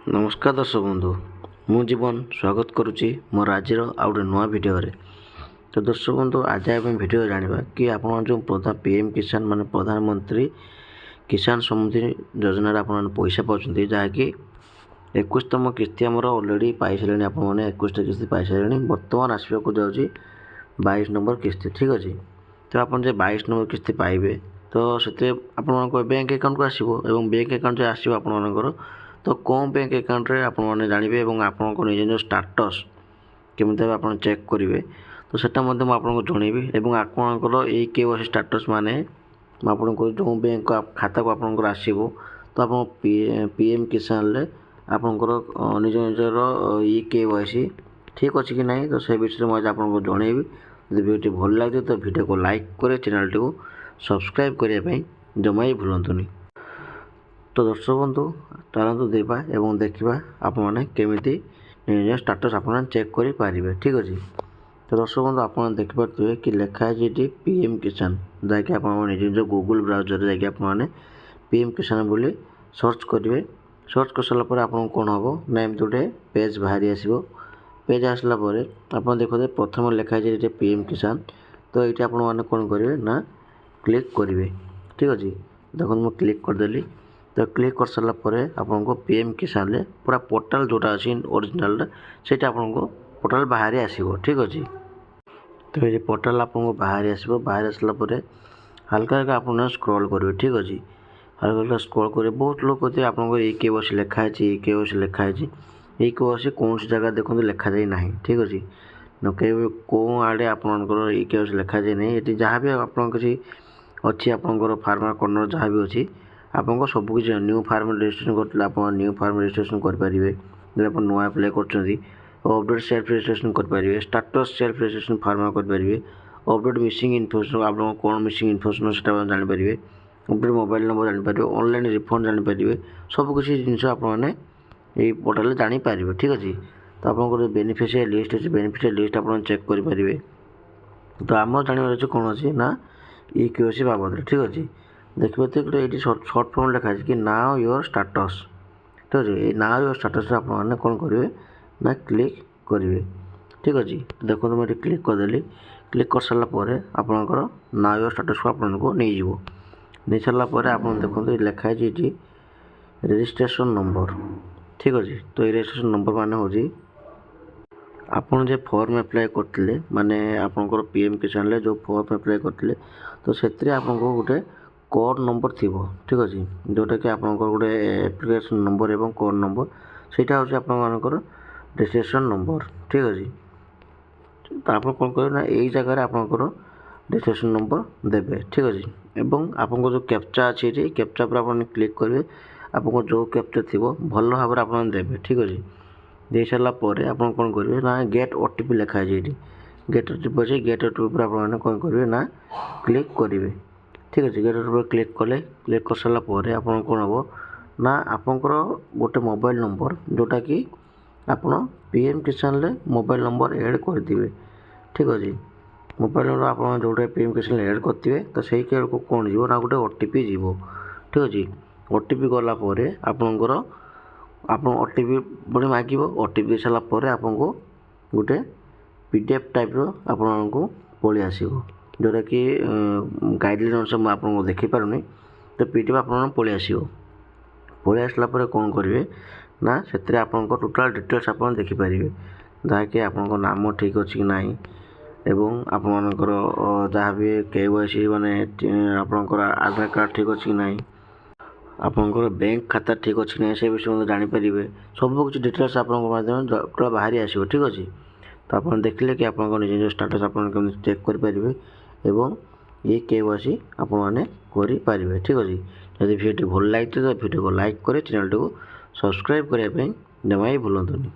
नमस्कार दर्शक बंधु मु जीवन स्वागत करुच्ची मोर आज गोटे नुआ भिडियो तो दर्शक बंधु आज आम भिडियो जाना कि आप जो प्रधान पीएम किसान मान प्रधानमंत्री किसान समृद्धि योजना आप पैसा पाँच जहाँकि 21तम किस्ती आमर अलरेडी पाई सारे आपने 21टा किस्ती पाई सारे बर्तमान आसवाक जाऊँगी 22 नंबर किस्ती। ठीक अच्छे तो आप 22 नंबर किस्ती पाइबे तो से आप बैंक अकाउंट को आसो और बैंक अकाउंट जो आसो आपर तो कौन बैंक अकाउंट रे आप जानवे और आपको निज निज स्टाटस केमी आप चेक करेंगे तो सेटा आपको जनइबी और आपंकर ये KYC स्टाटस माने आपको जो बैंक खाता को आपंकर आसो तो आप पीएम किसान आपंकर निज निजर ये KYC ठीक अच्छे कि नहीं तो से विषय में आपको जनइबी। जो वीडियो भल लगे तो वीडियो को लाइक करे चैनल टी सब्सक्राइब करने जमा ही भूलुनी। तो दर्शक बंधु चलतु देवा एवं देखा आप केमी निज स्टाटस आप चेक करेंगे। ठीक अच्छे तो दर्शक बंधु आप देखिए कि लिखाई ये पीएम किसान जहाँकि आप निज निज गूगल ब्राउजर जाकि आप पीएम किसान बोली सर्च करेंगे। सर्च कर सारापर आप कौन हम ना एमती गोटे पेज बाहरी आसो पेज आसला आप देखते प्रथम लिखाई ये पीएम किसान तो ये आप कौन करेंगे ना क्लिक करेंगे। ठीक अच्छे देखो मुझे क्लिक करदेली तो क्लिक कर सारापर आपको पीएम किसान पूरा पोर्टाल जोटा अच्छी ओरिजिनाल से आपको पोर्टाल बाहरी आसो। ठीक अच्छे तो ये पोर्टाल आपको बाहरी आसो बाहर आसापर हल्का हल्का आप स्क्रॉल करेंगे। ठीक अच्छे हल्का हल्का स्क्रॉल करेंगे बहुत लोग कहते हैं आपको ये KYC लिखाई ये KYC लिखाई ये KYC कौन सी जगह देखो लिखा जाए ना। ठीक अच्छे न कौ आड़े आपंकर ये KYC लिखा जाए ना ये जहाँ भी आप किसी अच्छी आपंकर फार्मर कर्नर जहाँ भी अच्छी आपको सबकि न्यू फार्म रजिस्ट्रेशन करते आप न्यू फार्म रजिस्ट्रेशन करेंगे जो आप नुआ अप्लाई कर अपडेट सेल्फ रजिस्ट्रेशन करेंगे स्टाटस सेल्फ रजिस्ट्रेशन फार्मर करेंगे अपडेट मिसिंग इनफर्मेशन आप कौन मिसिंग इनफर्मेशन से जानीपर अपडेट मोबाइल नंबर जानीपर ऑनलाइन रिफंड जानीपर सबकि जिन आपने ये पोर्टाल जानीपर। ठीक अच्छे तो आप बेनिफिशियरी लिस्ट अच्छे बेनिफिशियरी लिस्ट आप चेक करेंगे तो आम जानवर अच्छे कौन अच्छे ना ये KYC बाबद। ठीक अच्छे देखिए तो ये सर्ट फर्म लिखाई कि नाउ योर स्टाटस। ठीक अच्छे नाउ योर स्टाटस आप कौन करेंगे ना क्लिक करेंगे। ठीक अच्छे देखो तो मुझे क्लिक करदेली क्लिक कर सारापर आपंकर नाउ योर स्टाटस को आपको नहीं सारापर आप देखो लिखाई ये रजिस्ट्रेशन नंबर। ठीक अच्छे तो ये रजिस्ट्रेशन नंबर माने हो आपन जो फॉर्म अप्लाई करते माने आपंकर पीएम किसान जो फॉर्म अप्लाई करते तो से आपको गोटे कोड नंबर थी। ठीक अच्छे जोटा कि आपंकर गोटे एप्लिकेशन नंबर एवं कोड नंबर सेटा हूँ आपर रजिस्ट्रेशन नंबर। ठीक अच्छे तो आप कौन करेंगे ना यही जगह आपंकर रजिस्ट्रेशन नंबर देवे। ठीक अच्छे एवं आपको जो कैप्चा अच्छी ये कैप्चा पर आप क्लिक करेंगे आपको जो कैप्चा थी भल भाव आप देवे। ठीक अच्छे दे सारापर आप कौन करेंगे ना गेट OTP लिखाई ये गेट OTP अच्छे गेट OTP पर आप कौन करेंगे ना क्लिक करेंगे। ठीक अच्छे गेट OTP क्लिक कले क्लिक कर सारापर आप कौन हम ना आपंकर गोटे मोबाइल नंबर जोटा कि आप पीएम किसान मोबाइल नंबर ऐड करदे। ठीक अच्छे मोबाइल नंबर आप जो पीएम किसान ऐड करेंगे तो सही को कौन जीव ना गोटे OTP जीव। ठीक अच्छे OTP गलापर आपंकर आप OTP पुणी मांग OTP दे सारापर आपको गोटे PDF टाइप आपको पलि आसो जोटा कि गाइडलाइन अनुसार मुझे आपको देखीपारूनी तो PDF आप पलि आसो पलि आसलापर कौन करेंगे ना से आपंकर टोटाल डिटेल्स आप देखीपर जहाँकि आपंकर नाम ठीक अच्छी कि ना एवं आपंकर जहाँ भी KYC माने आपंकर आधार कार्ड ठीक अच्छी कि ना आपंकर बैंक खाता ठीक अच्छी ना से विषय जानीपर सबकि डिटेल्स आप पूरा बाहरी आसो। ठीक अच्छे तो आप देखिले कि आप निज निज स्टाटस आप चेक करेंगे एवं ये KYC आपने करेंगे। ठीक अच्छे यदि वीडियो भल लगे तो वीडियो को लाइक करे चैनल टी सब्सक्राइब करने जमा ही भूलुनी।